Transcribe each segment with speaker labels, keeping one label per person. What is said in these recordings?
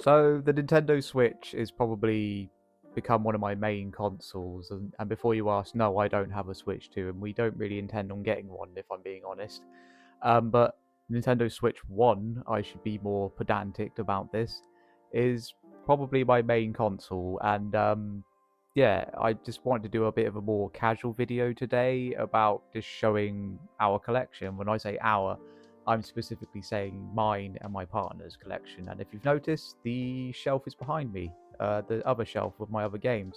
Speaker 1: So the Nintendo Switch is probably become one of my main consoles, and before you ask, no, I don't have a Switch 2, and we don't really intend on getting one, if I'm being honest. But Nintendo Switch 1, I should be more pedantic about this, is probably my main console, and yeah, I just wanted to do a bit of a more casual video today about just showing our collection. When I say our, I'm specifically saying mine and my partner's collection. And if you've noticed, the shelf is behind me, the other shelf with my other games,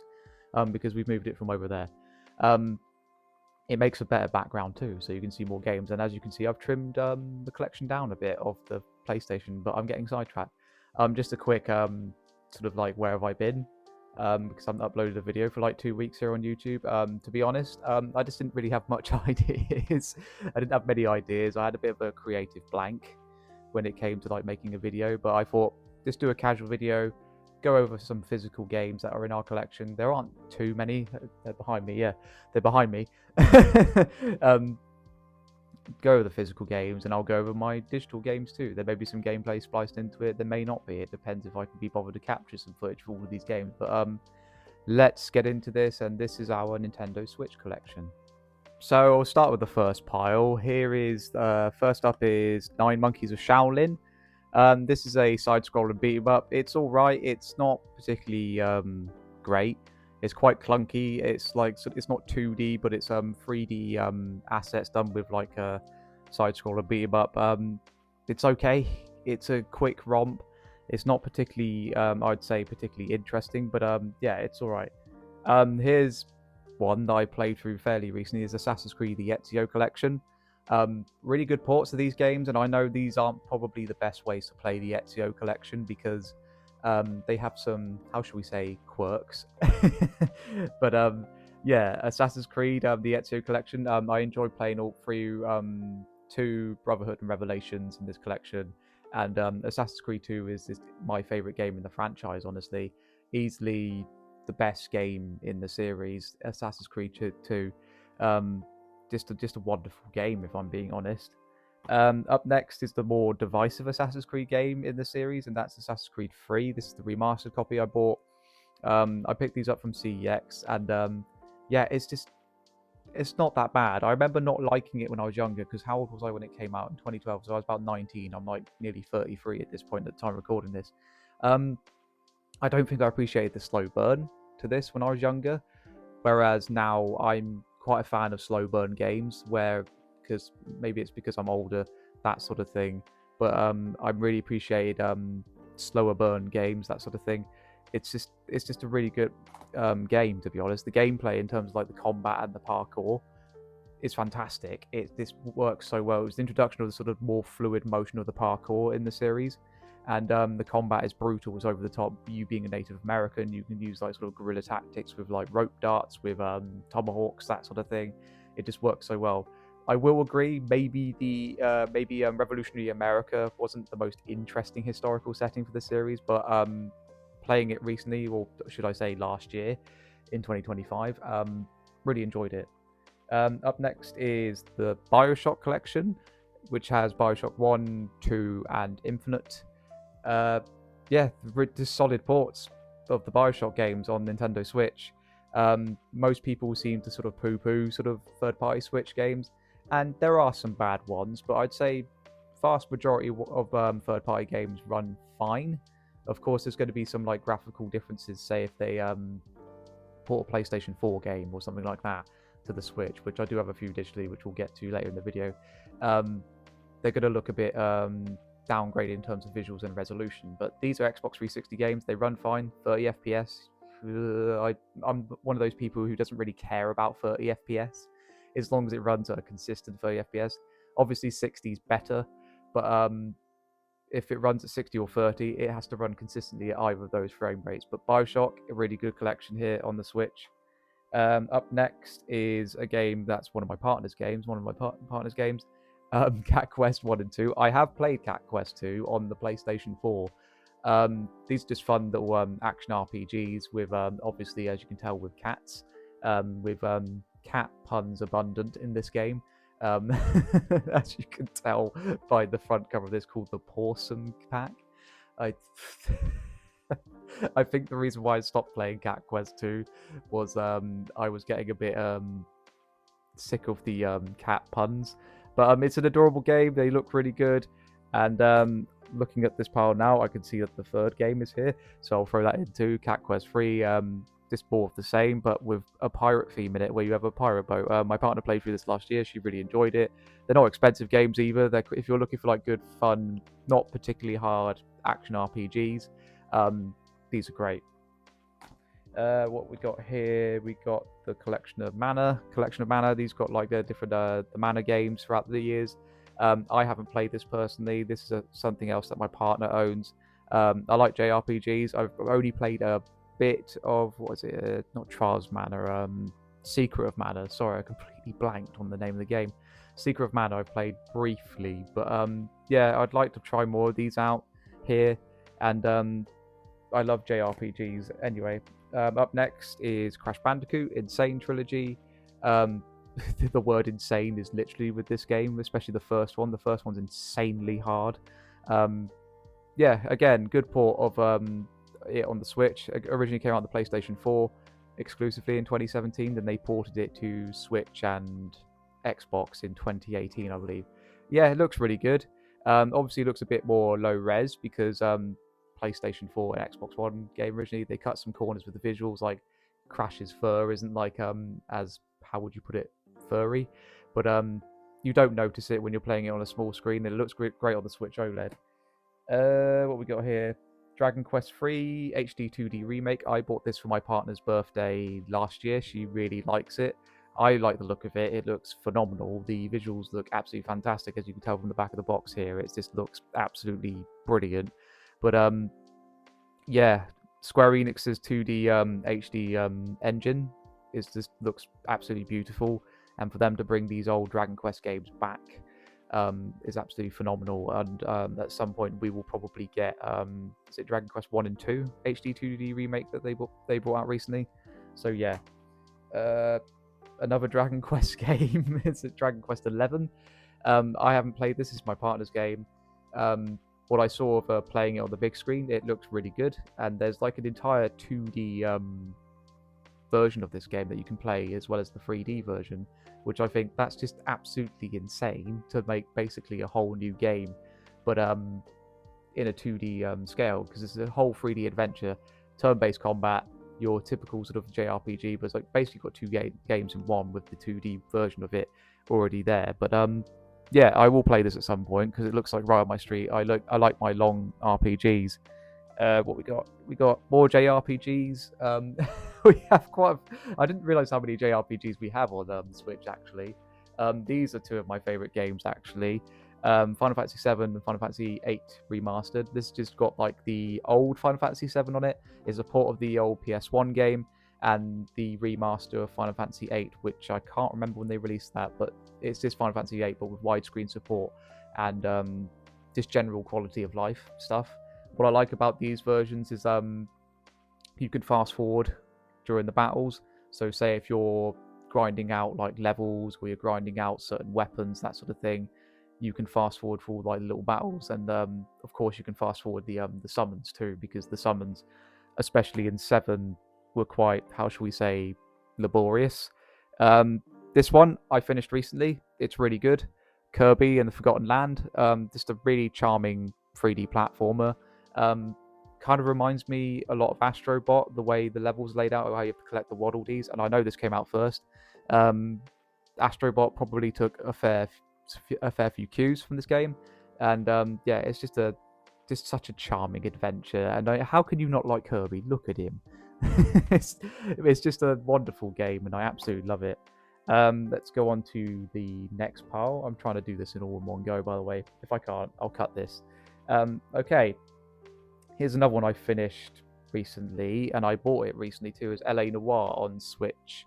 Speaker 1: because we've moved it from over there. Um, it makes a better background too, so you can see more games. And as you can see, I've trimmed the collection down a bit of the PlayStation, but I'm getting sidetracked. Just a quick sort of like where have I been? Because I haven't uploaded a video for like 2 weeks here on YouTube. To be honest, I just didn't really have much ideas. I didn't have many ideas. I had a bit of a creative blank when it came to like making a video, but I thought just do a casual video, go over some physical games that are in our collection. There aren't too many. They're behind me. Yeah, they're behind me. um, go over the physical games, and I'll go over my digital games too. There may be some gameplay spliced into it. There may not be. It depends if I can be bothered to capture some footage for all of these games. But let's get into this, and this is our Nintendo Switch collection. So I'll start with the first pile. Here is first up is Nine Monkeys of Shaolin. This is a side-scrolling beat 'em up. It's all right. It's not particularly great. It's quite clunky. It's like it's not 2D, but it's 3D assets done with like a side-scroller beat 'em up. It's okay. It's a quick romp. It's not particularly, I'd say, particularly interesting, but yeah, it's all right. Here's one that I played through fairly recently. Is Assassin's Creed: The Ezio Collection. Really good ports of these games, and I know these aren't probably the best ways to play the Ezio Collection because they have some, how should we say, quirks. But yeah, Assassin's Creed, the Ezio Collection. I enjoyed playing all through 2 Brotherhood and Revelations in this collection, and Assassin's Creed 2 is my favorite game in the franchise. Honestly, easily the best game in the series. Assassin's Creed 2. Just a wonderful game, if I'm being honest. Up next is the more divisive Assassin's Creed game in the series, and that's Assassin's Creed 3. This is the remastered copy I bought. I picked these up from CEX, and yeah, it's not that bad. I remember not liking it when I was younger, because how old was I when it came out in 2012? So I was about 19. I'm like nearly 33 at this point at the time of recording this. I don't think I appreciated the slow burn to this when I was younger, whereas now I'm quite a fan of slow burn games, where because maybe it's because I'm older, that sort of thing. But I really appreciate slower burn games, that sort of thing. It's just a really good game, to be honest. The gameplay in terms of like the combat and the parkour is fantastic. This works so well. It was the introduction of the sort of more fluid motion of the parkour in the series, and the combat is brutal. It's over the top. You being a Native American, you can use like sort of guerrilla tactics with like rope darts, with tomahawks, that sort of thing. It just works so well. I will agree. Maybe Revolutionary America wasn't the most interesting historical setting for the series, but playing it recently, or should I say last year, in 2025, really enjoyed it. Up next is the Bioshock collection, which has Bioshock 1, 2, and Infinite. Yeah, just solid ports of the Bioshock games on Nintendo Switch. Most people seem to sort of poo-poo sort of third-party Switch games, and there are some bad ones, but I'd say vast majority of third-party games run fine. Of course, there's going to be some like graphical differences, say if they port a PlayStation 4 game or something like that to the Switch, which I do have a few digitally, which we'll get to later in the video. They're going to look a bit downgraded in terms of visuals and resolution, but these are Xbox 360 games. They run fine, 30 FPS. I'm one of those people who doesn't really care about 30 FPS as long as it runs at a consistent 30 FPS. Obviously 60 is better, but if it runs at 60 or 30, it has to run consistently at either of those frame rates. But Bioshock, a really good collection here on the Switch. Up next is a game that's one of my partner's games. Cat Quest 1 and 2. I have played Cat Quest 2 on the PlayStation 4. These are just fun little action RPGs with, obviously, as you can tell, with cats. With cat puns abundant in this game. As you can tell by the front cover of this, called the Pawsome Pack. I I think the reason why I stopped playing Cat Quest 2 was I was getting a bit sick of the cat puns. But it's an adorable game. They look really good. And looking at this pile now, I can see that the third game is here. So I'll throw that into Cat Quest 3. Just more of the same, but with a pirate theme in it, where you have a pirate boat. My partner played through this last year. She really enjoyed it. They're not expensive games either. If you're looking for like good, fun, not particularly hard action RPGs, these are great. What we got here? We got the Collection of Mana. These got like the different the mana games throughout the years. I haven't played this personally. This is something else that my partner owns. I like JRPGs. I've only played a bit of not Trials Mana, Secret of Mana. Sorry, I completely blanked on the name of the game. Secret of Mana I've played briefly, but yeah, I'd like to try more of these out here, and I love JRPGs anyway. Up next is Crash Bandicoot N. Sane Trilogy. The word insane is literally with this game, especially the first one. The first one's insanely hard. Yeah, again, good port of it on the Switch. It originally came out on the PlayStation 4 exclusively in 2017, then they ported it to Switch and Xbox in 2018, I believe. Yeah, it looks really good. Obviously, it looks a bit more low res because PlayStation 4 and Xbox One game originally, they cut some corners with the visuals, like Crash's fur isn't like as, how would you put it, furry, but you don't notice it when you're playing it on a small screen. It looks great on the Switch OLED. What we got here? Dragon Quest III HD 2D remake. I bought this for my partner's birthday last year. She really likes it. I like the look of it. It looks phenomenal. The visuals look absolutely fantastic, as you can tell from the back of the box here. It just looks absolutely brilliant. But yeah, Square Enix's 2D HD engine looks absolutely beautiful, and for them to bring these old Dragon Quest games back is absolutely phenomenal. And at some point we will probably get is it Dragon Quest 1 and 2 HD 2D remake that they brought out recently. So yeah, another Dragon Quest game. It's Dragon Quest 11. I haven't played this. It's my partner's game. What I saw of her playing it on the big screen, it looks really good, and there's like an entire 2D version of this game that you can play, as well as the 3D version, which I think that's just absolutely insane to make basically a whole new game, but in a 2D scale, because it's a whole 3D adventure, turn-based combat, your typical sort of JRPG, but it's like basically got two games in one with the 2D version of it already there. But yeah, I will play this at some point because it looks like right on my street. I like my long RPGs. What we got? We got more JRPGs. We have I didn't realize how many JRPGs we have on Switch actually. These are two of my favorite games actually. Final Fantasy 7 and Final Fantasy 8 remastered. This just got like the old Final Fantasy 7 on it. It's a port of the old PS1 game, and the remaster of Final Fantasy 8, which I can't remember when they released that, but it's just Final Fantasy 8 but with widescreen support and just general quality of life stuff. What I like about these versions is you can fast forward during the battles. So say if you're grinding out like levels, or you're grinding out certain weapons, that sort of thing, you can fast forward for like little battles, and of course you can fast forward the summons too, because the summons, especially in 7, were quite, how shall we say, laborious. This one I finished recently. It's really good. Kirby and the Forgotten Land. Just a really charming 3D platformer. Kind of reminds me a lot of Astro Bot, the way the levels laid out, how you have to collect the Waddle Dees, and I know this came out first. Astro Bot probably took a fair few cues from this game, and yeah, it's just such a charming adventure. And how can you not like Kirby? Look at him. It's just a wonderful game, and I absolutely love it. Let's go on to the next pile. I'm trying to do this in all in one go, by the way. If I can't, I'll cut this. Okay, here's another one I finished recently, and I bought it recently too, is LA Noire on Switch.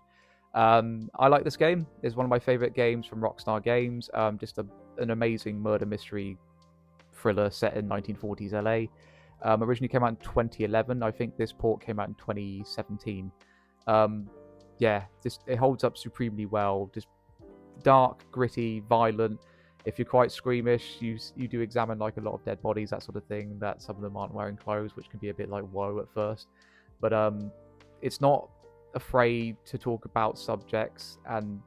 Speaker 1: I like this game. It's one of my favorite games from Rockstar Games. Just an amazing murder mystery thriller set in 1940s LA. Originally came out in 2011. I think this port came out in 2017. Yeah, it holds up supremely well. Just dark, gritty, violent. If you're quite squeamish, you do examine like a lot of dead bodies, that sort of thing. That some of them aren't wearing clothes, which can be a bit like whoa at first. But it's not afraid to talk about subjects and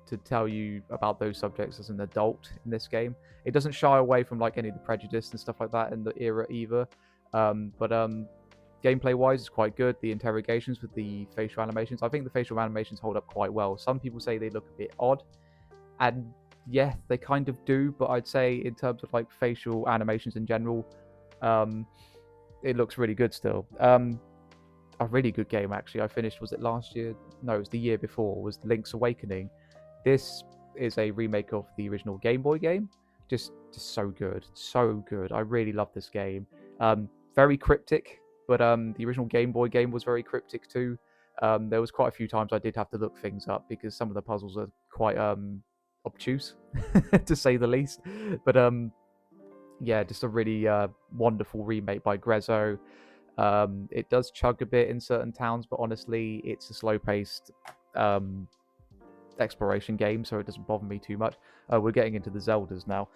Speaker 1: to tell you about those subjects as an adult in this game. It doesn't shy away from like any of the prejudice and stuff like that in the era either. But gameplay wise, it's quite good. The interrogations with the facial animations, I think the facial animations hold up quite well. Some people say they look a bit odd, and yeah, they kind of do. But I'd say in terms of like facial animations in general, it looks really good still. A really good game actually. I finished, was it last year? No, it was the year before. Was Link's Awakening. This is a remake of the original Game Boy game. Just so good, so good. I really love this game. Very cryptic, but the original Game Boy game was very cryptic too. There was quite a few times I did have to look things up because some of the puzzles are quite obtuse, to say the least. But yeah, just a really wonderful remake by Grezzo. It does chug a bit in certain towns, but honestly, it's a slow-paced exploration game, so it doesn't bother me too much. We're getting into the Zeldas now.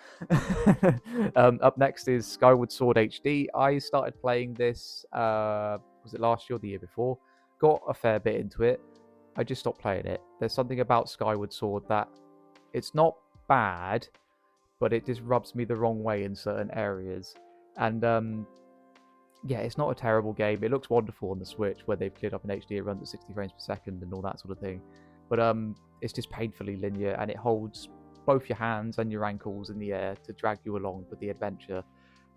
Speaker 1: Up next is Skyward Sword HD. I started playing this, was it last year or the year before? Got a fair bit into it. I just stopped playing it. There's something about Skyward Sword that it's not bad, but it just rubs me the wrong way in certain areas. And yeah, it's not a terrible game. It looks wonderful on the Switch, where they've cleared up in HD. It runs at 60 frames per second and all that sort of thing. But it's just painfully linear, and it holds both your hands and your ankles in the air to drag you along with the adventure.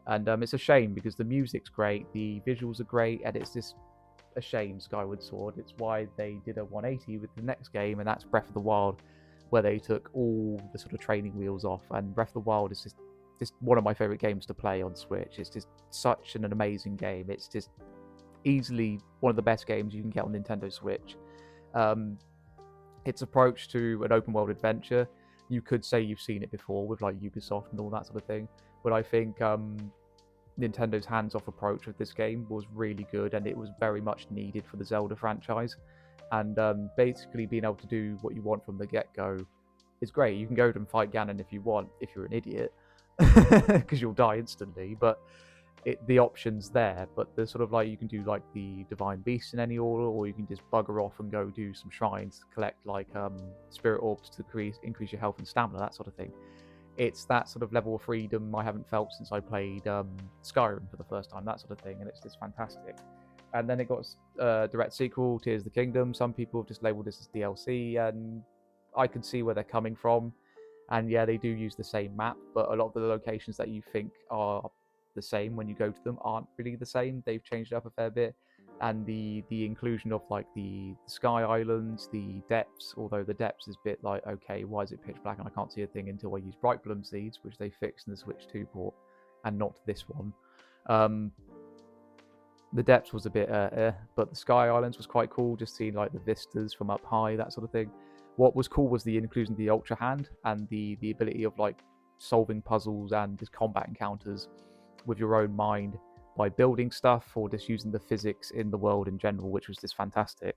Speaker 1: And it's a shame because the music's great, the visuals are great, and it's just a shame, Skyward Sword. It's why they did a 180 with the next game, and that's Breath of the Wild, where they took all the sort of training wheels off. And Breath of the Wild is just one of my favorite games to play on Switch. It's just such an amazing game. It's just easily one of the best games you can get on Nintendo Switch. Its approach to an open world adventure, you could say you've seen it before with like Ubisoft and all that sort of thing, but I think Nintendo's hands-off approach with this game was really good, and it was very much needed for the Zelda franchise. And basically being able to do what you want from the get-go is great. You can go and fight Ganon if you want, if you're an idiot, because you'll die instantly, but the option's there. But there's sort of like, you can do like the Divine Beast in any order, or you can just bugger off and go do some shrines, collect like spirit orbs to increase your health and stamina, that sort of thing. It's that sort of level of freedom I haven't felt since I played Skyrim for the first time, that sort of thing, and it's just fantastic. And then it got a direct sequel, Tears of the Kingdom. Some people have just labelled this as DLC, and I can see where they're coming from. And yeah, they do use the same map, but a lot of the locations that you think are the same when you go to them aren't really the same. They've changed it up a fair bit. And the inclusion of like the sky islands, the depths, although the depths is a bit like, okay, why is it pitch black and I can't see a thing until I use Bright Bloom Seeds, which they fixed in the Switch 2 port, and not this one. The depths was a bit but the sky islands was quite cool, just seeing like the vistas from up high, that sort of thing. What was cool was the inclusion of the Ultra Hand and the ability of like solving puzzles and just combat encounters with your own mind by building stuff or just using the physics in the world in general, which was just fantastic.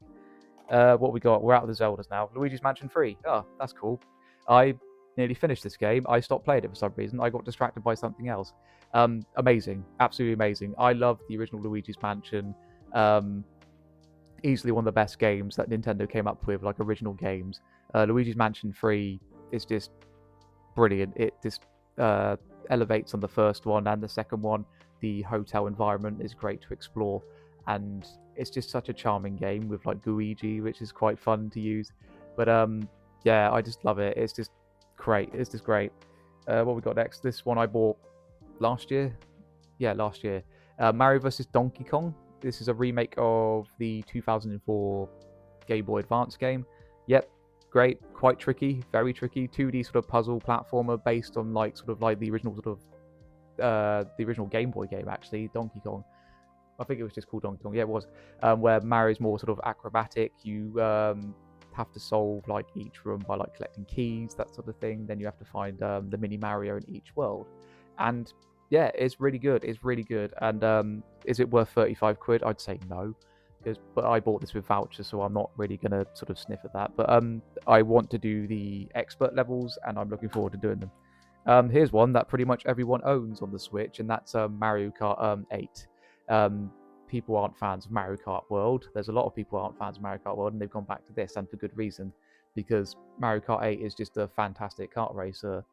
Speaker 1: What we got? We're out of the Zeldas now. Luigi's Mansion 3. Oh, that's cool. I nearly finished this game. I stopped playing it for some reason. I got distracted by something else. Amazing. Absolutely amazing. I love the original Luigi's Mansion. Easily one of the best games that Nintendo came up with, like original games. Luigi's Mansion 3 is just brilliant. It just elevates on the first one and the second one. The hotel environment is great to explore, and it's just such a charming game with like Gooigi, which is quite fun to use. But yeah, I just love it. It's just great. It's just great. What we got next? This one I bought last year. Yeah, last year. Mario vs. Donkey Kong. This is a remake of the 2004 Game Boy Advance game. Yep, great. Quite tricky, very tricky. 2D sort of puzzle platformer based on like sort of like the original sort of the original Game Boy game, actually, Donkey Kong. I think it was just called Donkey Kong. Yeah, it was. Where Mario's more sort of acrobatic. You have to solve like each room by like collecting keys, that sort of thing. Then you have to find the mini Mario in each world. And yeah, it's really good. It's really good. And is it worth 35 quid? I'd say no. But I bought this with vouchers, so I'm not really going to sort of sniff at that. But I want to do the expert levels, and I'm looking forward to doing them. Here's one that pretty much everyone owns on the Switch, and that's Mario Kart 8. Um, People aren't fans of Mario Kart World. There's a lot of people who aren't fans of Mario Kart World, and they've gone back to this, and for good reason, because Mario Kart 8 is just a fantastic kart racer,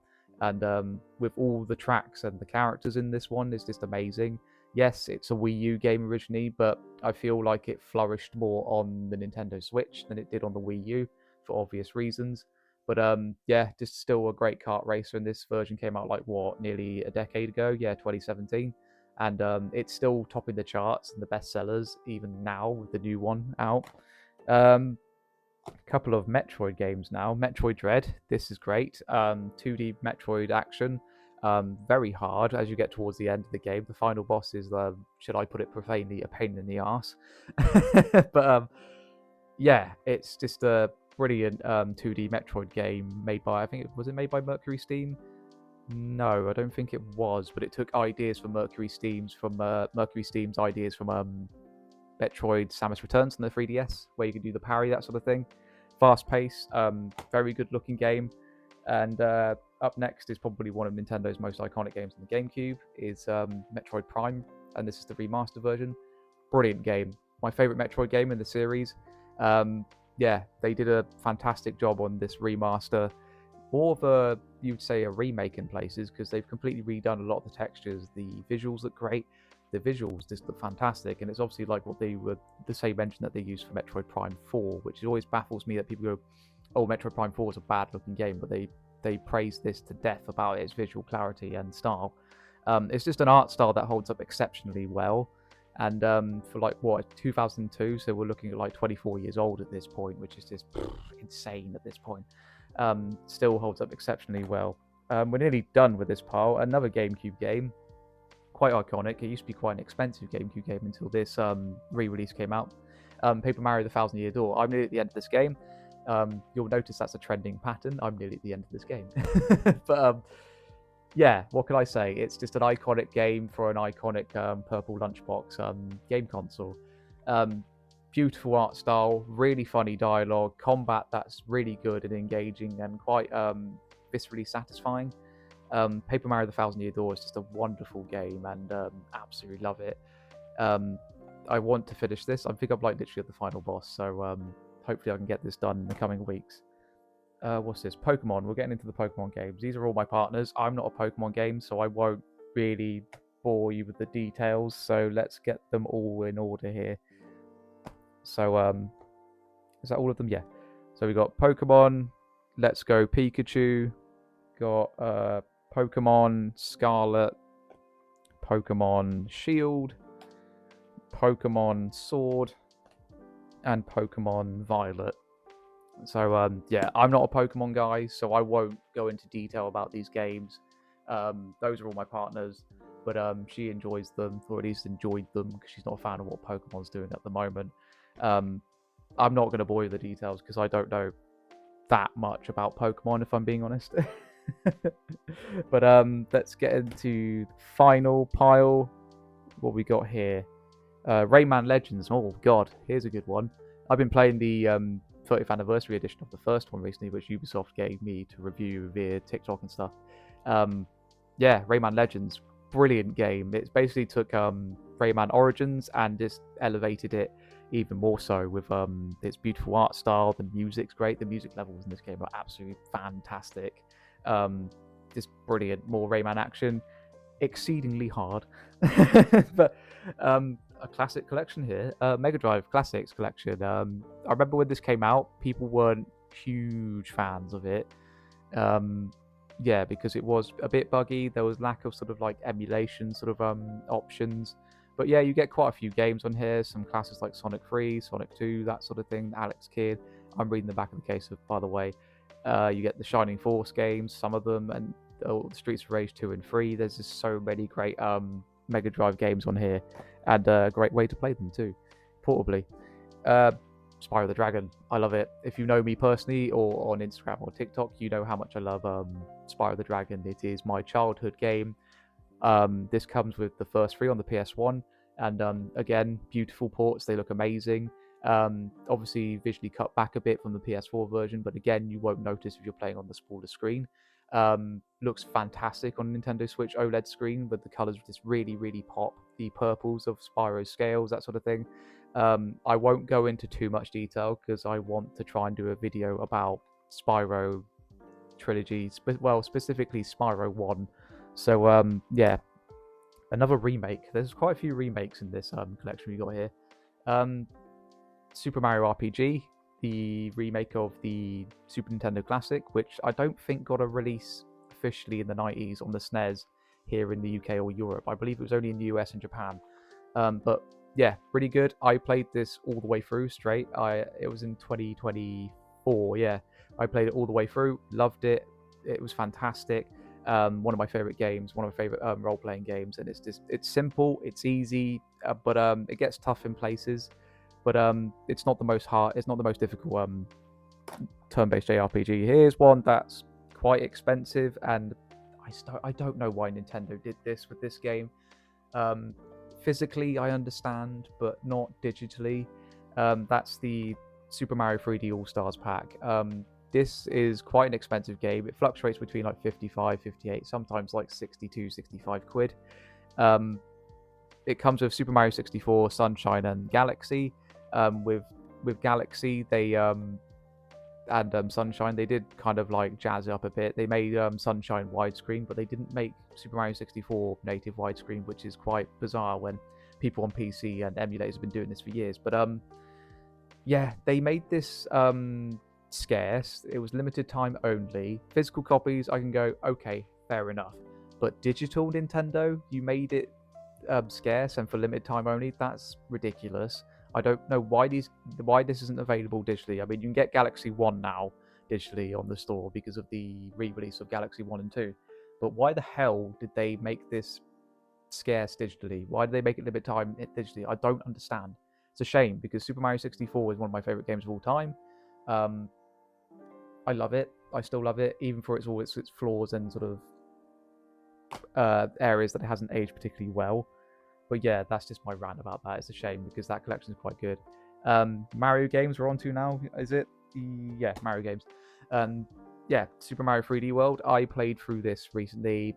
Speaker 1: and with all the tracks and the characters in this one, it's just amazing. Yes, it's a Wii U game originally, but I feel like it flourished more on the Nintendo Switch than it did on the Wii U for obvious reasons. But yeah, just still a great kart racer. And this version came out like what, nearly a decade ago? Yeah, 2017, and it's still topping the charts and the bestsellers even now with the new one out. Um, Couple of Metroid games now. Metroid Dread, this is great. 2D Metroid action. Very hard as you get towards the end of the game. The final boss is, should I put it profanely, a pain in the ass. But yeah, it's just a brilliant 2D Metroid game made by, I think was it made by Mercury Steam? No, I don't think it was, but it took ideas from Mercury Steam's ideas from Metroid Samus Returns on the 3DS, where you can do the parry, that sort of thing. Fast paced, very good looking game. And up next is probably one of Nintendo's most iconic games on the GameCube, is Metroid Prime, and this is the remastered version. Brilliant game. My favorite Metroid game in the series. Yeah, they did a fantastic job on this remaster. More of a, you'd say, a remake in places, because they've completely redone a lot of the textures. The visuals look great. The visuals just look fantastic, and it's obviously like what they were the same engine that they used for Metroid Prime 4, which always baffles me that people go, "Oh, Metroid Prime 4 is a bad-looking game," but they praise this to death about its visual clarity and style. It's just an art style that holds up exceptionally well, and for like what, 2002, so we're looking at like 24 years old at this point, which is just insane at this point. Still holds up exceptionally well. We're nearly done with this pile. Another GameCube game, quite iconic. It used to be quite an expensive GameCube game until this re-release came out. Paper Mario: The Thousand Year Door. I'm nearly at the end of this game. You'll notice that's a trending pattern. I'm nearly at the end of this game. But yeah, what can I say? It's just an iconic game for an iconic purple lunchbox game console. Beautiful art style, really funny dialogue, combat that's really good and engaging and quite viscerally satisfying. Paper Mario: The Thousand Year Door is just a wonderful game, and absolutely love it. I want to finish this. I think I'm like literally at the final boss, so hopefully I can get this done in the coming weeks. What's this? Pokemon. We're getting into the Pokemon games. These are all my partners. I'm not a Pokemon game, so I won't really bore you with the details. So let's get them all in order here. So is that all of them? Yeah. So we got Pokemon Let's Go Pikachu, got Pokemon Scarlet, Pokemon Shield, Pokemon Sword, and Pokemon Violet. So yeah, I'm not a Pokemon guy, so I won't go into detail about these games. Those are all my partners, but she enjoys them, or at least enjoyed them, because she's not a fan of what Pokemon's doing at the moment. I'm not going to bore you with the details because I don't know that much about Pokemon, if I'm being honest. But let's get into the final pile. What we got here? Rayman Legends. Oh god, here's a good one. I've been playing the 30th anniversary edition of the first one recently, which Ubisoft gave me to review via TikTok and stuff. Yeah, Rayman Legends, brilliant game. It basically took Rayman Origins and just elevated it even more so with its beautiful art style. The music's great. The music levels in this game are absolutely fantastic. Just brilliant. More Rayman action, exceedingly hard. But a classic collection here, Mega Drive Classics collection. I remember when this came out, people weren't huge fans of it. Yeah, because it was a bit buggy. There was lack of sort of like emulation sort of options. But yeah, you get quite a few games on here. Some classics like Sonic 3, Sonic 2, that sort of thing. Alex Kidd. I'm reading the back of the case, by the way. You get the Shining Force games, some of them, and Streets of Rage 2 and 3. There's just so many great Mega Drive games on here, and a great way to play them too, portably. Spyro the Dragon, I love it. If you know me personally or on Instagram or TikTok, you know how much I love Spyro the Dragon. It is my childhood game. This comes with the first 3 on the PS1, and again, beautiful ports. They look amazing. Obviously visually cut back a bit from the PS4 version, but again, you won't notice if you're playing on the smaller screen. Looks fantastic on Nintendo Switch OLED screen with the colors just really, really pop. The purples of Spyro scales, that sort of thing. I won't go into too much detail because I want to try and do a video about Spyro trilogy, specifically Spyro 1. So, yeah, another remake. There's quite a few remakes in this collection we got here. Super Mario RPG, the remake of the Super Nintendo Classic, which I don't think got a release officially in the 90s on the SNES here in the UK or Europe. I believe it was only in the US and Japan. But yeah, really good. I played this all the way through straight. It was in 2024. Yeah, I played it all the way through. Loved it. It was fantastic. One of my favorite games, one of my favorite role-playing games, and it's simple, it's easy, but it gets tough in places. But it's not the most difficult turn-based JRPG. Here's one that's quite expensive, and I don't know why Nintendo did this with this game. Physically, I understand, but not digitally. That's the Super Mario 3D All-Stars pack. This is quite an expensive game. It fluctuates between like 55, 58, sometimes like 62, 65 quid. It comes with Super Mario 64, Sunshine, and Galaxy. With Galaxy, they and Sunshine, they did kind of like jazz it up a bit. They made Sunshine widescreen, but they didn't make Super Mario 64 native widescreen, which is quite bizarre when people on PC and emulators have been doing this for years. But yeah, they made this scarce. It was limited time only. Physical copies, I can go, okay, fair enough. But digital Nintendo, you made it scarce and for limited time only. That's ridiculous. I don't know why this isn't available digitally. I mean, you can get Galaxy 1 now digitally on the store because of the re-release of Galaxy 1 and 2. But why the hell did they make this scarce digitally? Why did they make it limited time digitally? I don't understand. It's a shame because Super Mario 64 is one of my favorite games of all time. I love it. I still love it, even for all its flaws and sort of areas that it hasn't aged particularly well. But yeah, that's just my rant about that. It's a shame because that collection is quite good. Mario games we're on to now, is it? Yeah, Mario games. Yeah, Super Mario 3D World. I played through this recently.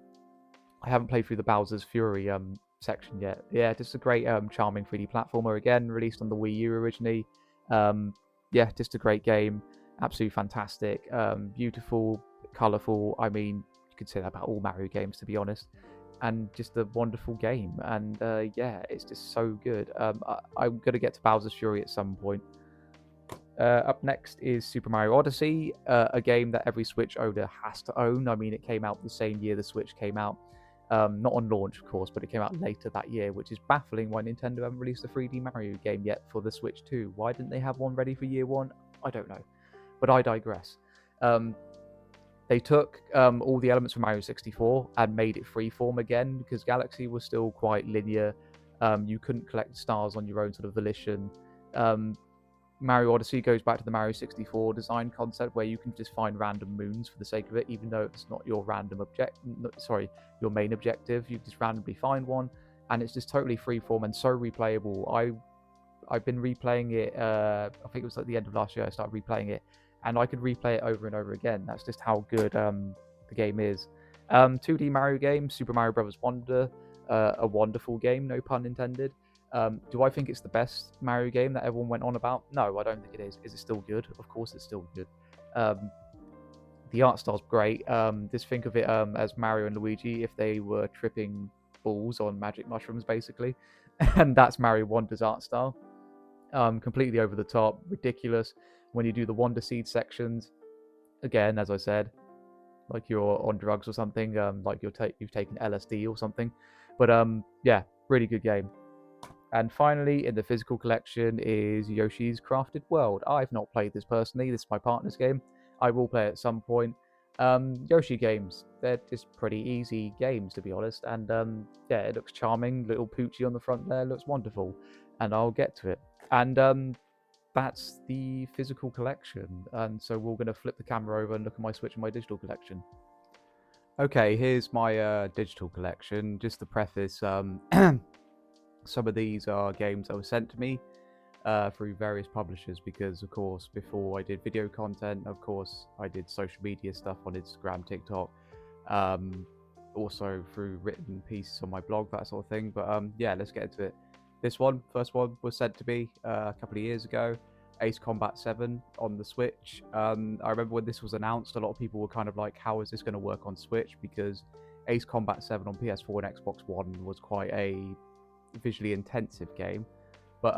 Speaker 1: I haven't played through the Bowser's Fury section yet. Yeah, just a great charming 3D platformer again, released on the Wii U originally. Yeah, just a great game. Absolutely fantastic. Beautiful, colourful. I mean, you could say that about all Mario games, to be honest. And just a wonderful game. And yeah, it's just so good. I'm going to get to Bowser's Fury at some point. Up next is Super Mario Odyssey, a game that every Switch owner has to own. I mean, it came out the same year the Switch came out. Not on launch, of course, but it came out later that year, which is baffling why Nintendo haven't released a 3D Mario game yet for the Switch 2. Why didn't they have one ready for year one? I don't know. But I digress. They took all the elements from Mario 64 and made it freeform again because Galaxy was still quite linear. You couldn't collect stars on your own sort of volition. Mario Odyssey goes back to the Mario 64 design concept where you can just find random moons for the sake of it, even though it's not your your main objective. You just randomly find one, and it's just totally freeform and so replayable. I've been replaying it. I think it was at the end of last year I started replaying it, and I could replay it over and over again. That's just how good the game is. 2D Mario game, Super Mario Bros. Wonder, a wonderful game, no pun intended. Do I think it's the best Mario game that everyone went on about? No, I don't think it is. Is it still good? Of course it's still good. The art style's great. Just think of it as Mario and Luigi if they were tripping balls on magic mushrooms, basically. And that's Mario Wonder's art style. Completely over the top, ridiculous. When you do the Wonder Seed sections, again, as I said, like you're on drugs or something, like you've taken LSD or something. But yeah, really good game. And finally, in the physical collection is Yoshi's Crafted World. I've not played this personally. This is my partner's game. I will play it at some point. Yoshi games, they're just pretty easy games, to be honest. And yeah, it looks charming. Little Poochie on the front there looks wonderful. And I'll get to it. And that's the physical collection. And so we're going to flip the camera over and look at my Switch and my digital collection. Okay, here's my digital collection. Just to preface, some of these are games that were sent to me through various publishers because, of course, before I did video content, of course, I did social media stuff on Instagram, TikTok, Also through written pieces on my blog, that sort of thing. But yeah, let's get into it. First one, was sent to me a couple of years ago. Ace Combat 7 on the Switch. I remember when this was announced, a lot of people were kind of like, how is this going to work on Switch? Because Ace Combat 7 on PS4 and Xbox One was quite a visually intensive game. But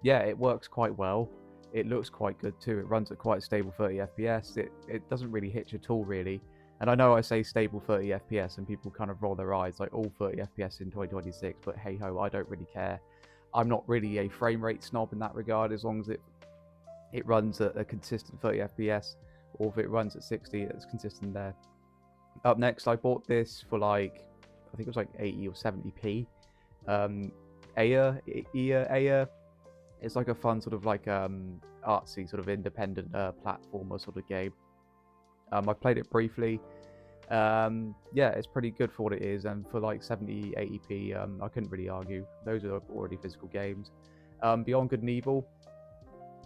Speaker 1: yeah, it works quite well. It looks quite good too. It runs at quite stable 30 FPS. It doesn't really hitch at all, really. And I know I say stable 30 FPS and people kind of roll their eyes like all 30 FPS in 2026, but hey ho, I don't really care. I'm not really a frame rate snob in that regard, as long as it runs at a consistent 30 FPS, or if it runs at 60, it's consistent there. Up next, I bought this for like, I think it was like 80 or 70p. Aya. It's like a fun sort of like artsy sort of independent platformer sort of game. I played it briefly. Yeah, it's pretty good for what it is, and for like 70, 80p, I couldn't really argue. Those are already physical games. Beyond Good and Evil,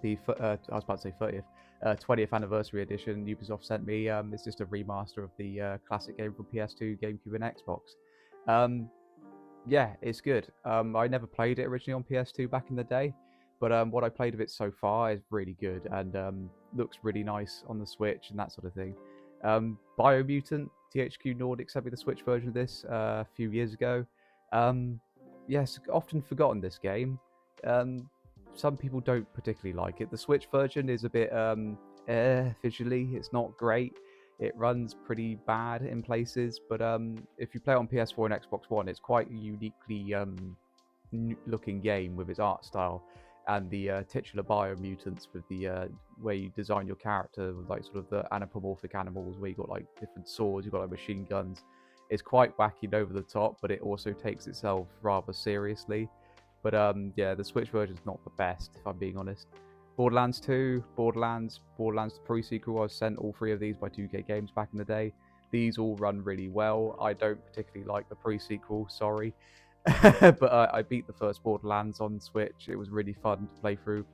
Speaker 1: I was about to say 30th, 20th anniversary edition Ubisoft sent me. It's just a remaster of the classic game from PS2, GameCube, and Xbox. Yeah, it's good. I never played it originally on PS2 back in the day, but what I played of it so far is really good and looks really nice on the Switch and that sort of thing. Biomutant, THQ Nordic sent me the Switch version of this a few years ago. Yes, often forgotten this game. Some people don't particularly like it. The Switch version is a bit visually, it's not great. It runs pretty bad in places, but if you play on PS4 and Xbox One, it's quite a uniquely looking game with its art style, and the titular Biomutants with the where you design your character with like sort of the anthropomorphic animals, where you got like different swords, you got like machine guns. It's quite wacky and over the top, but it also takes itself rather seriously. But yeah, the Switch version is not the best, if I'm being honest. Borderlands 2, Borderlands the pre-sequel. I was sent all three of these by 2K Games back in the day. These all run really well. I don't particularly like the pre-sequel, sorry. But I beat the first Borderlands on Switch. It was really fun to play through.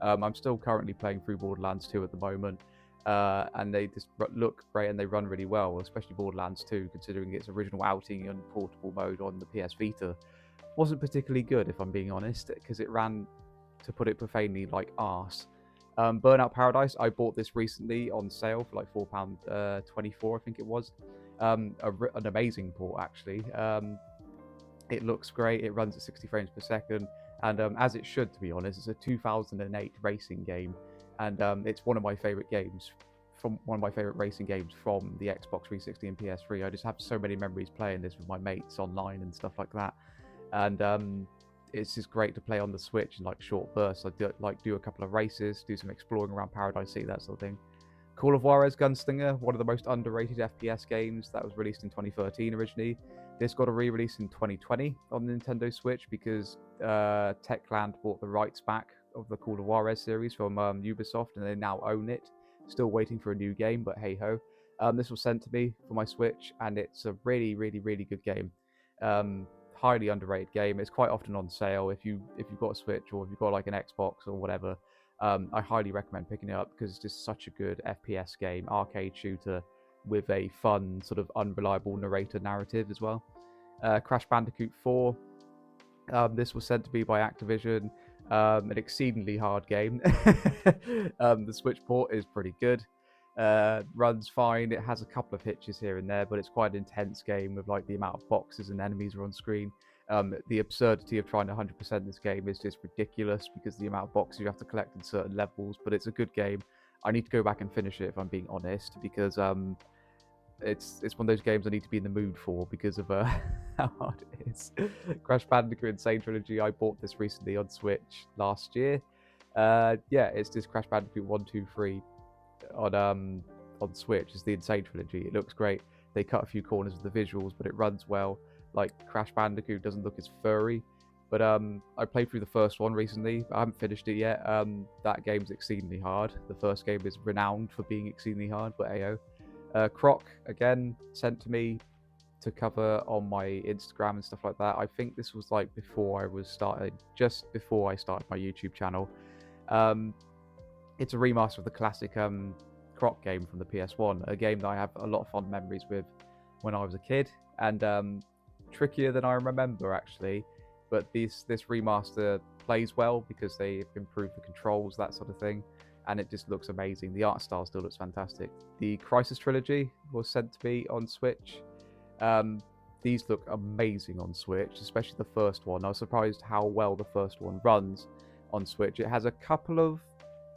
Speaker 1: I'm still currently playing through Borderlands 2 at the moment. And they just look great and they run really well, especially Borderlands 2, considering its original outing and portable mode on the PS Vita wasn't particularly good, if I'm being honest, because it ran, to put it profanely, like arse. Burnout Paradise, I bought this recently on sale for like £4.24, I think it was. An amazing port, actually. It looks great, it runs at 60 frames per second, and as it should, to be honest. It's a 2008 racing game, and it's one of my favourite games, from one of my favourite racing games from the Xbox 360 and PS3. I just have so many memories playing this with my mates online and stuff like that. And it's just great to play on the Switch in like short bursts. I do a couple of races, do some exploring around Paradise City, that sort of thing. Call of Juarez Gunslinger, one of the most underrated FPS games that was released in 2013 originally. This got a re-release in 2020 on the Nintendo Switch because Techland bought the rights back of the Call of Juarez series from Ubisoft, and they now own it. Still waiting for a new game, but hey ho. This was sent to me for my Switch, and it's a really, really, really good game. Highly underrated game. It's quite often on sale if you've got a Switch or if you've got like an Xbox or whatever. I highly recommend picking it up because it's just such a good FPS game, arcade shooter with a fun sort of unreliable narrator narrative as well. Crash Bandicoot 4. This was sent to me by Activision. An exceedingly hard game. The Switch port is pretty good. Runs fine. It has a couple of hitches here and there, but it's quite an intense game with like the amount of boxes and enemies are on screen. The absurdity of trying to 100% this game is just ridiculous because the amount of boxes you have to collect in certain levels, but it's a good game. I need to go back and finish it, if I'm being honest, because it's one of those games I need to be in the mood for because of how hard it is. Crash Bandicoot Insane Trilogy, I bought this recently on Switch last year. Yeah, it's just Crash Bandicoot 1, 2, 3 on Switch. It's the Insane Trilogy. It looks great. They cut a few corners of the visuals, but it runs well. Like Crash Bandicoot doesn't look as furry, but I played through the first one recently. I haven't finished it yet. That game's exceedingly hard. The first game is renowned for being exceedingly hard, but AO. Croc, again, sent to me to cover on my Instagram and stuff like that. I think this was like just before I started my YouTube channel. It's a remaster of the classic Croc game from the PS1, a game that I have a lot of fond memories with. when I was a kid, and trickier than I remember actually. But this remaster plays well because they've improved the controls, that sort of thing, and it just looks amazing. The art style still looks fantastic. The Crysis trilogy was sent to me on Switch. Um, these look amazing on Switch, especially the first one. I was surprised how well the first one runs on Switch. It has a couple of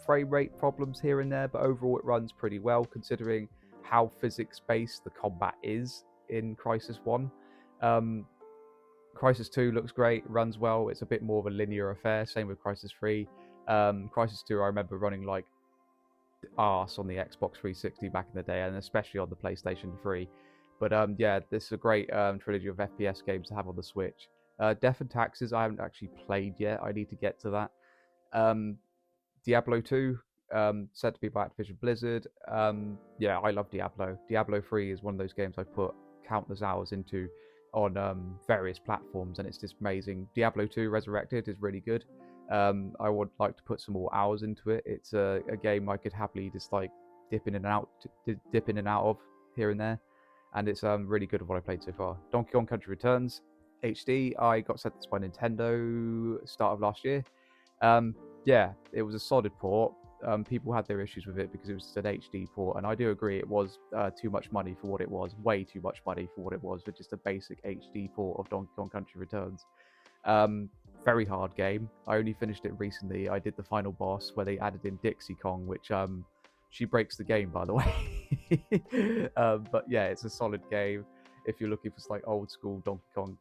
Speaker 1: frame rate problems here and there, but overall it runs pretty well considering how physics-based the combat is in Crysis 1. Crysis 2 looks great, runs well. It's a bit more of a linear affair. Same with Crysis 3. Crysis 2, I remember running like arse on the Xbox 360 back in the day, and especially on the PlayStation 3. But yeah, this is a great trilogy of FPS games to have on the Switch. Death and Taxes, I haven't actually played yet. I need to get to that. Diablo 2, said to be by Activision Blizzard. Yeah, I love Diablo. Diablo 3 is one of those games I put countless hours into on various platforms, and it's just amazing. Diablo 2 Resurrected is really good. I would like to put some more hours into it. It's a game I could happily just like dip in and out of here and there, and it's really good of what I played so far. Donkey Kong Country Returns HD, I got sent this by Nintendo start of last year. Yeah, it was a solid port. People had their issues with it because it was an HD port, and I do agree it was too much money for what it was, way too much money for what it was for just a basic HD port of Donkey Kong Country Returns. Very hard game. I only finished it recently. I did the final boss where they added in Dixie Kong, which she breaks the game, by the way. But yeah, it's a solid game if you're looking for like old school Donkey Kong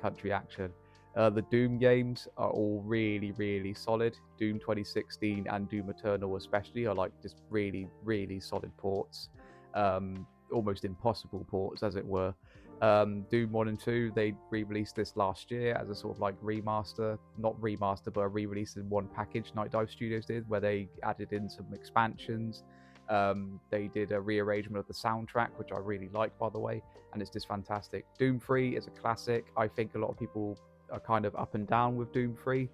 Speaker 1: Country action. The Doom games are all really, really solid. Doom 2016 and Doom Eternal especially are like just really, really solid ports. Almost impossible ports, as it were. Doom 1 and 2, they re-released this last year as a sort of like remaster. Not remaster, but a re-release in one package, Night Dive Studios did, where they added in some expansions. They did a rearrangement of the soundtrack, which I really like, by the way, and it's just fantastic. Doom 3 is a classic. I think a lot of people are kind of up and down with Doom 3.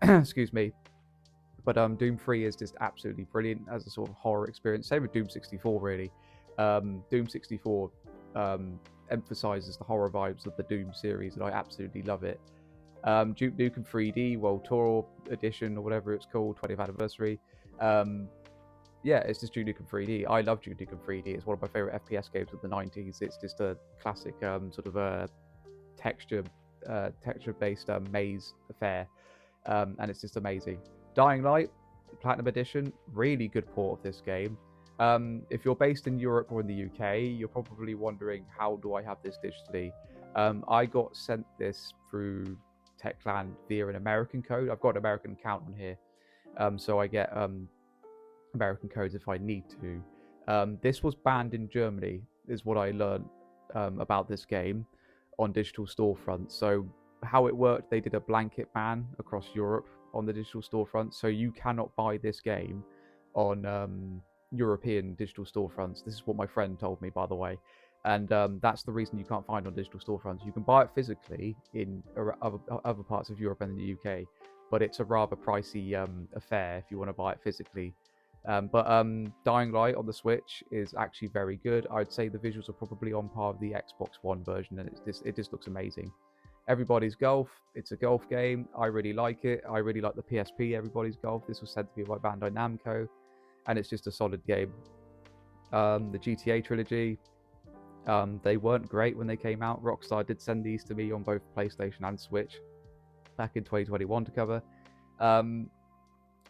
Speaker 1: Excuse me. But Doom 3 is just absolutely brilliant as a sort of horror experience. Same with Doom 64, really. Doom 64 emphasizes the horror vibes of the Doom series, and I absolutely love it. Duke Nukem 3D World Tour Edition, or whatever it's called, 20th anniversary. Yeah, it's just Duke Nukem 3D. I love Duke Nukem 3D. It's one of my favorite FPS games of the 90s. It's just a classic sort of a texture-based maze affair, and it's just amazing. Dying Light, Platinum Edition, really good port of this game. If you're based in Europe or in the UK, you're probably wondering, how do I have this digitally? I got sent this through Techland via an American code. I've got an American account on here, so I get American codes if I need to. This was banned in Germany, is what I learned about this game on digital storefronts. So how it worked, they did a blanket ban across Europe on the digital storefronts, so you cannot buy this game on European digital storefronts. This is what my friend told me, by the way, and that's the reason you can't find it on digital storefronts. You can buy it physically in other parts of Europe and the UK, but it's a rather pricey affair if you want to buy it physically. But Dying Light on the Switch is actually very good. I'd say the visuals are probably on par with the Xbox One version, and it just looks amazing. Everybody's Golf, it's a golf game. I really like it. I really like the PSP Everybody's Golf. This was said to be by Bandai Namco, and it's just a solid game. The GTA trilogy, they weren't great when they came out. Rockstar did send these to me on both PlayStation and Switch back in 2021 to cover.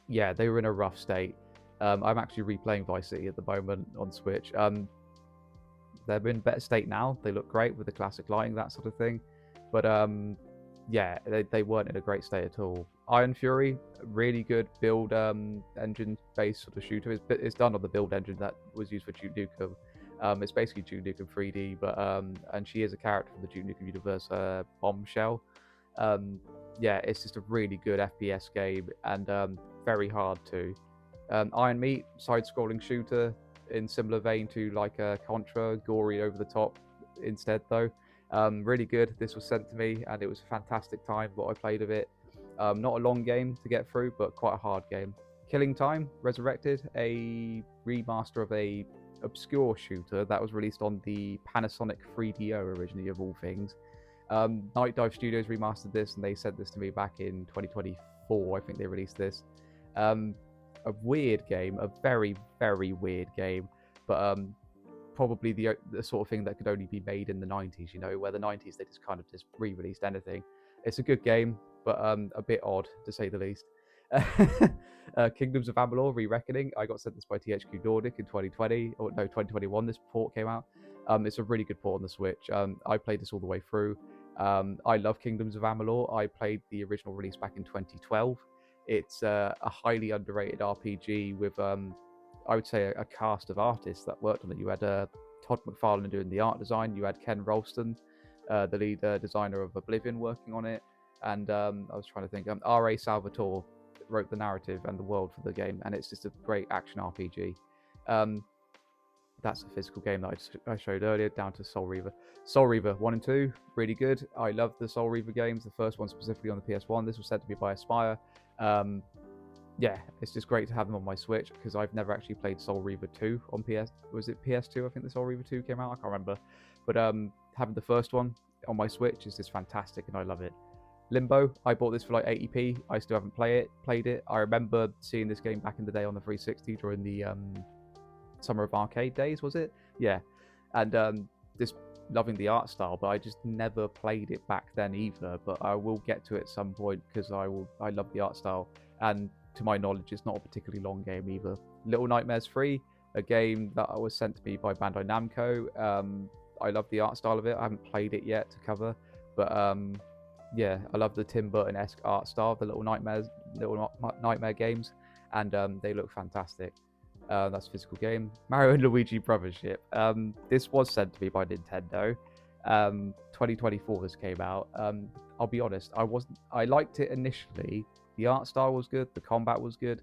Speaker 1: Yeah, they were in a rough state. I'm actually replaying Vice City at the moment on Switch. They're in better state now. They look great with the classic lighting, that sort of thing. But yeah, they weren't in a great state at all. Iron Fury, really good build engine-based sort of shooter. It's done on the build engine that was used for Duke Nukem. It's basically Duke Nukem 3D, but and she is a character from the Duke Nukem universe, Bombshell. Yeah, it's just a really good FPS game, and very hard too. Iron Meat, side-scrolling shooter in similar vein to like Contra, gory over the top instead though. Really good. This was sent to me, and it was a fantastic time what I played of it. Not a long game to get through, but quite a hard game. Killing Time Resurrected, a remaster of a obscure shooter that was released on the Panasonic 3DO originally, of all things. Night Dive Studios remastered this, and they sent this to me back in 2024. I think they released this. A weird game, a very, very weird game, but probably the sort of thing that could only be made in the 90s, you know, where the 90s they just kind of just re-released anything. It's a good game, but a bit odd, to say the least. Kingdoms of Amalur: Re-Reckoning. I got sent this by THQ Nordic in 2020, or no, 2021. This port came out. It's a really good port on the Switch. I played this all the way through. I love Kingdoms of Amalur. I played the original release back in 2012. It's a highly underrated RPG with, I would say, a cast of artists that worked on it. You had Todd McFarlane doing the art design. You had Ken Ralston, the lead designer of Oblivion, working on it. And I was trying to think, R.A. Salvatore wrote the narrative and the world for the game, and it's just a great action RPG. That's a physical game that I showed earlier, down to Soul Reaver. Soul Reaver 1 and 2, really good. I love the Soul Reaver games, the first one specifically on the PS1. This was sent to me by Aspyr. Yeah, it's just great to have them on my Switch, because I've never actually played Soul Reaver 2 on PS. Was it PS2? I think the Soul Reaver 2 came out. I can't remember. But having the first one on my Switch is just fantastic, and I love it. Limbo, I bought this for like 80p. I still haven't played it. I remember seeing this game back in the day on the 360 during the Summer of Arcade days, was it? Yeah. And just loving the art style, but I just never played it back then either. But I will get to it at some point, because I love the art style. And to my knowledge, it's not a particularly long game either. Little Nightmares 3, a game that was sent to me by Bandai Namco. I love the art style of it. I haven't played it yet to cover, but yeah, I love the Tim Burton-esque art style of the Little Nightmare games, and they look fantastic. That's a physical game. Mario and Luigi Brothers Ship. This was sent to me by Nintendo. 2024 this came out. I'll be honest, I liked it initially. The art style was good, the combat was good,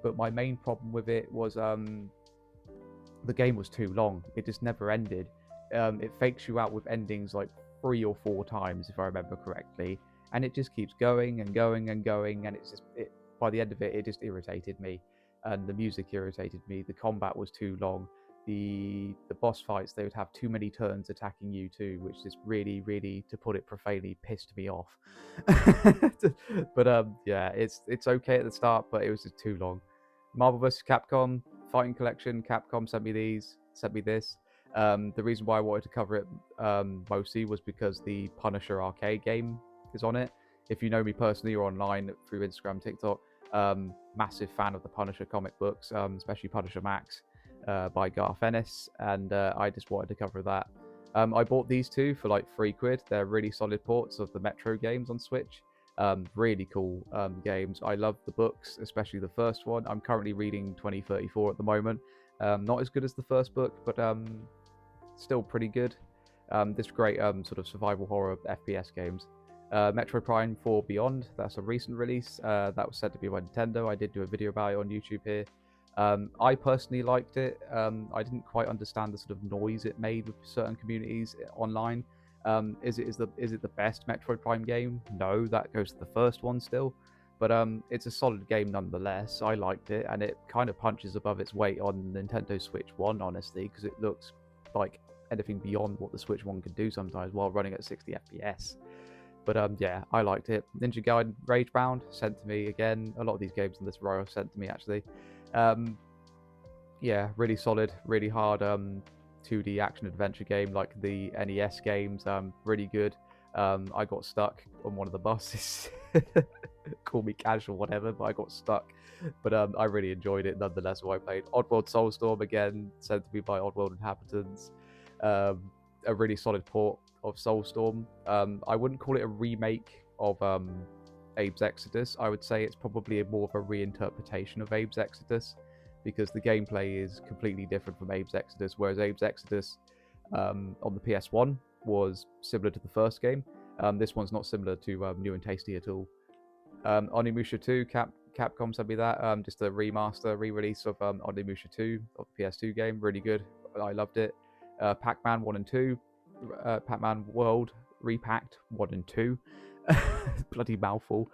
Speaker 1: but my main problem with it was the game was too long. It just never ended. It fakes you out with endings like 3 or 4 times, if I remember correctly, and it just keeps going and going and going, and by the end of it, it just irritated me, and the music irritated me. The combat was too long. The boss fights, they would have too many turns attacking you too, which just really, really, to put it profanely, pissed me off. But yeah, it's okay at the start, but it was just too long. Marvel vs. Capcom Fighting Collection. Capcom sent me this. The reason why I wanted to cover it mostly was because the Punisher arcade game is on it. If you know me personally or online through Instagram, TikTok, massive fan of the Punisher comic books, especially Punisher Max by Garth Ennis, and I just wanted to cover that. I bought these two for like £3. They're really solid ports of the Metro games on Switch. Really cool games. I love the books, especially the first one. I'm currently reading 2034 at the moment. Not as good as the first book, but still pretty good. This great sort of survival horror FPS games. Metro Prime 4 Beyond, that's a recent release. That was said to be by Nintendo. I did do a video about it on YouTube here. I personally liked it. I didn't quite understand the sort of noise it made with certain communities online. Is it the best Metroid Prime game? No, that goes to the first one still. But it's a solid game nonetheless. I liked it, and it kind of punches above its weight on Nintendo Switch 1, honestly, because it looks like anything beyond what the Switch 1 can do sometimes while running at 60 FPS. But yeah, I liked it. Ninja Gaiden Ragebound sent to me again. A lot of these games in this row sent to me actually. Yeah, really solid, really hard 2D action adventure game like the NES games. Really good. I got stuck on one of the buses. Call me casual, whatever, but I got stuck. But I really enjoyed it nonetheless. So I played Oddworld Soulstorm again, sent to me by Oddworld Inhabitants. A really solid port of Soulstorm. I wouldn't call it a remake of Abe's Exodus. I would say it's probably more of a reinterpretation of Abe's Exodus, because the gameplay is completely different from Abe's Exodus, whereas Abe's Exodus on the PS1 was similar to the first game. This one's not similar to New and Tasty at all. Onimusha 2, Capcom sent me that. Just a re-release of Onimusha 2 of the PS2 game. Really good. I loved it. Pac-Man 1 and 2. Pac-Man World Repacked 1 and 2. Bloody mouthful.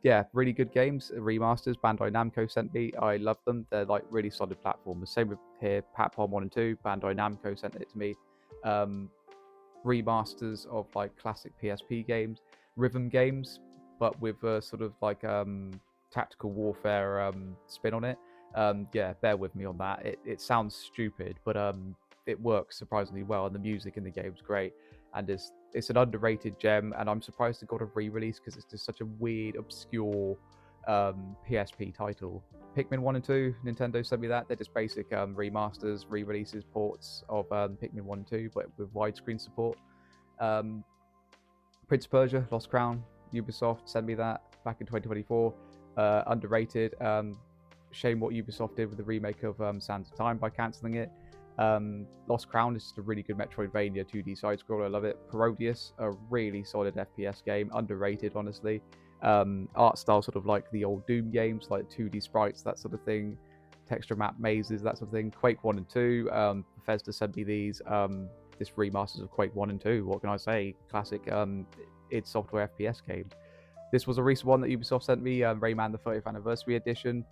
Speaker 1: Yeah, really good games. Remasters. Bandai Namco sent me. I love them. They're like really solid platformers. Same with here, Patpon 1 and 2. Bandai Namco sent it to me. Remasters of like classic PSP games, rhythm games, but with a sort of like tactical warfare spin on it. Yeah, bear with me on that. It sounds stupid, but it works surprisingly well, and the music in the game's great, and it's an underrated gem. And I'm surprised it got a re-release because it's just such a weird, obscure PSP title. Pikmin 1 and 2, Nintendo sent me that. They're just basic remasters, re-releases, ports of Pikmin 1 and 2, but with widescreen support. Prince of Persia, Lost Crown, Ubisoft sent me that back in 2024. Underrated. Shame what Ubisoft did with the remake of Sands of Time by cancelling it. Lost Crown is just a really good Metroidvania 2D side scroller. I love it. Parodius, a really solid FPS game, underrated honestly. Art style sort of like the old Doom games, like 2D sprites, that sort of thing, texture map mazes, that sort of thing. Quake 1 and 2, Bethesda sent me these. This remasters of Quake 1 and 2. What can I say? Classic id Software FPS game. This was a recent one that Ubisoft sent me, Rayman the 30th Anniversary Edition.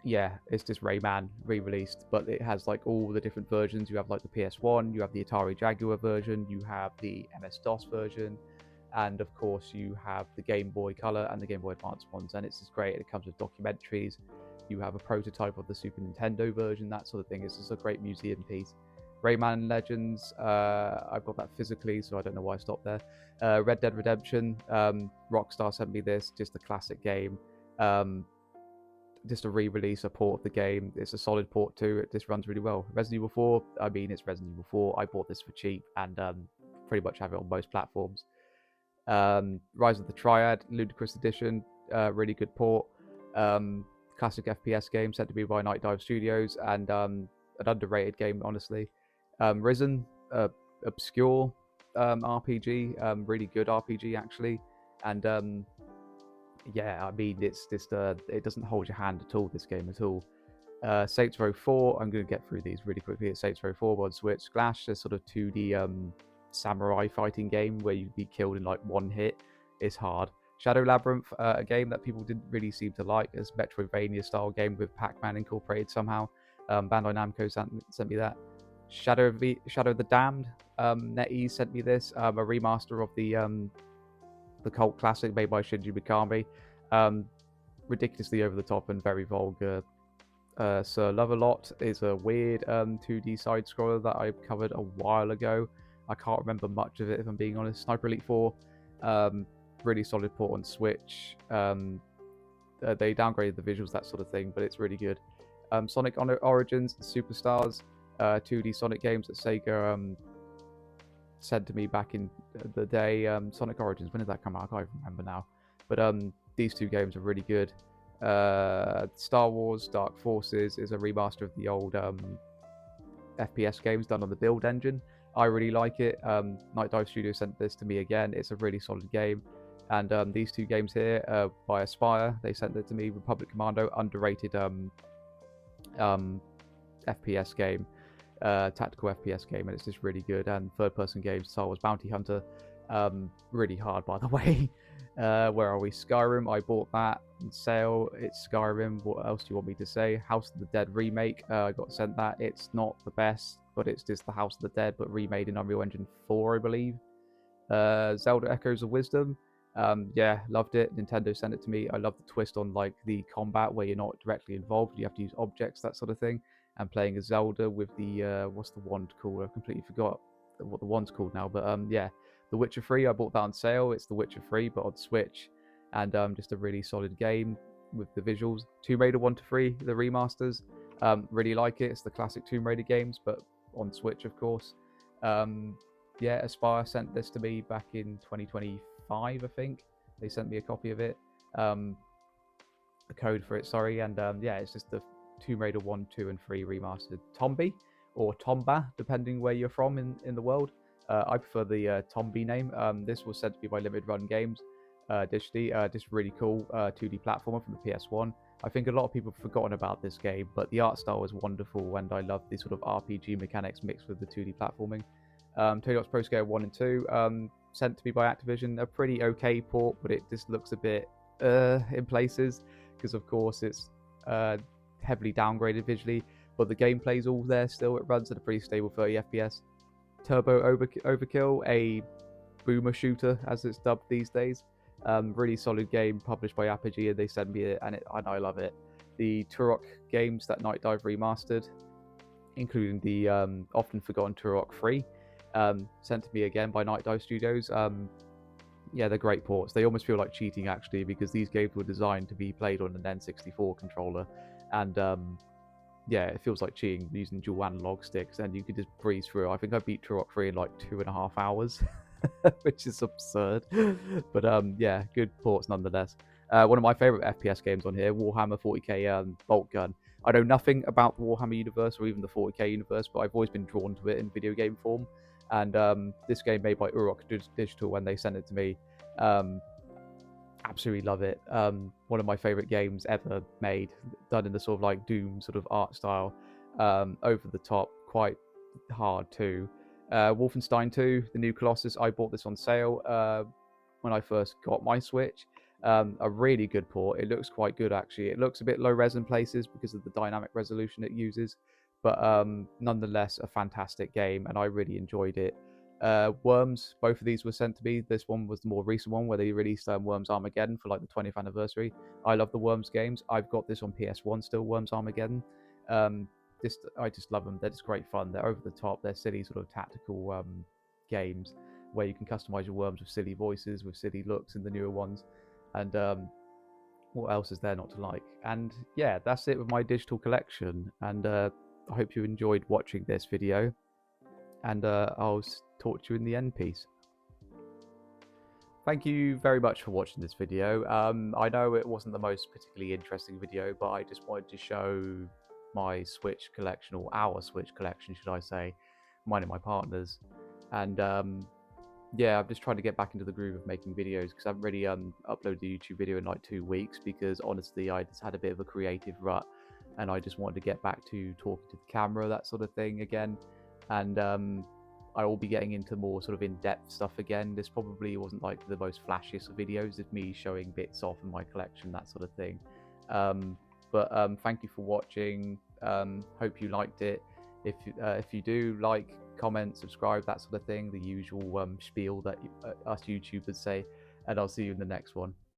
Speaker 1: Yeah, it's just Rayman re-released, but it has like all the different versions. You have like the PS1, you have the Atari Jaguar version, you have the MS-DOS version, and of course you have the Game Boy Color and the Game Boy Advance ones, and it's just great. It comes with documentaries. You have a prototype of the Super Nintendo version, that sort of thing. It's just a great museum piece. Rayman Legends, I've got that physically, so I don't know why I stopped there. Red Dead Redemption, Rockstar sent me this, just a classic game. Just a re-release, a port of the game. It's a solid port too. It just runs really well. Resident Evil 4, I mean, it's Resident Evil 4. I bought this for cheap and pretty much have it on most platforms. Rise of the Triad, Ludicrous Edition, really good port. Classic FPS game sent to me by Night Dive Studios, and an underrated game, honestly. Risen, obscure RPG, really good RPG actually, and yeah, I mean, it's just it doesn't hold your hand at all, this game at all. Saints Row 4, I'm going to get through these really quickly. It's Saints Row 4 on Switch. Glash, a sort of 2D samurai fighting game where you'd be killed in like one hit. It's hard. Shadow Labyrinth, a game that people didn't really seem to like, as Metroidvania style game with Pac-Man incorporated somehow. Bandai Namco sent me that. Shadow of the Damned, NetEase sent me this, a remaster of the cult classic made by Shinji Mikami. Ridiculously over the top and very vulgar. Sir Love-A-Lot is a weird 2D side scroller that I covered a while ago. I can't remember much of it if I'm being honest. Sniper Elite 4, really solid port on Switch. They downgraded the visuals, that sort of thing, but it's really good. Sonic Origins and Superstars, 2D Sonic games that Sega sent to me back in the day. Sonic Origins, when did that come out? I can't even remember now. But these two games are really good. Star Wars Dark Forces is a remaster of the old FPS games done on the Build engine. I really like it. Night Dive Studio sent this to me again. It's a really solid game. And these two games here by Aspire, they sent it to me. Republic Commando, underrated FPS game. Tactical FPS game, and it's just really good. And third-person games, Star Wars Bounty Hunter, really hard, by the way. Where are we? Skyrim, I bought that on sale. It's Skyrim. What else do you want me to say? House of the Dead remake, I got sent that. It's not the best, but it's just the House of the Dead, but remade in Unreal Engine 4, I believe. Zelda Echoes of Wisdom, yeah, loved it. Nintendo sent it to me. I love the twist on like the combat where you're not directly involved. You have to use objects, that sort of thing. And playing as Zelda with the what's the wand called? I completely forgot what the wand's called now. But yeah, The Witcher 3. I bought that on sale. It's The Witcher 3, but on Switch, and just a really solid game with the visuals. Tomb Raider 1 to 3, the remasters. Really like it. It's the classic Tomb Raider games, but on Switch, of course. Yeah, Aspire sent this to me back in 2025, I think. They sent me a copy of it, a code for it, sorry. And yeah, it's just the Tomb Raider 1, 2, and 3 remastered. Tombi, or Tomba, depending where you're from in the world. I prefer the Tombi name. This was sent to me by Limited Run Games digitally. Just really cool 2D platformer from the PS1. I think a lot of people have forgotten about this game, but the art style is wonderful, and I love the sort of RPG mechanics mixed with the 2D platforming. Tony Hawk's Pro Skater 1 and 2. sent to me by Activision. A pretty okay port, but it just looks a bit in places because, of course, it's heavily downgraded visually. But the gameplay's all there still. It runs at a pretty stable 30 FPS. Turbo Overkill, a boomer shooter as it's dubbed these days. Really solid game published by Apogee, and they sent me it, and I love it. The Turok games that Night Dive remastered, including the often forgotten Turok 3, sent to me again by Night Dive Studios. Yeah, they're great ports. They almost feel like cheating actually, because these games were designed to be played on an N64 controller, and yeah, it feels like cheating using dual analog sticks, and you could just breeze through. I think I beat Turok 3 in like 2.5 hours, which is absurd. But yeah, good ports nonetheless. One of my favorite FPS games on here, Warhammer 40k Bolt Gun. I know nothing about the Warhammer universe or even the 40k universe, but I've always been drawn to it in video game form. And this game made by Urok Digital, when they sent it to me, absolutely love it. One of my favorite games ever made, done in the sort of like Doom sort of art style, over the top, quite hard too. Wolfenstein 2, the new Colossus. I bought this on sale when I first got my Switch. A really good port. It looks quite good actually. It looks a bit low res in places because of the dynamic resolution it uses, but nonetheless a fantastic game, and I really enjoyed it. Worms, both of these were sent to me. This one was the more recent one where they released Worms Armageddon for like the 20th anniversary. I love the Worms games. I've got this on PS1 still, Worms Armageddon. I just love them. They're just great fun. They're over the top. They're silly sort of tactical games where you can customize your worms with silly voices, with silly looks in the newer ones. And what else is there not to like? And yeah, that's it with my digital collection. And I hope you enjoyed watching this video. And I'll talk to you in the end piece. Thank you very much for watching this video. I know it wasn't the most particularly interesting video, but I just wanted to show my Switch collection, or our Switch collection, should I say, mine and my partner's. And yeah, I'm just trying to get back into the groove of making videos, because I haven't really uploaded a YouTube video in like 2 weeks, because honestly I just had a bit of a creative rut, and I just wanted to get back to talking to the camera, that sort of thing again. And I will be getting into more sort of in-depth stuff again. This probably wasn't like the most flashiest of videos of me showing bits off in my collection, that sort of thing. But thank you for watching. Hope you liked it. If you do, like, comment, subscribe, that sort of thing, the usual spiel that us YouTubers say, and I'll see you in the next one.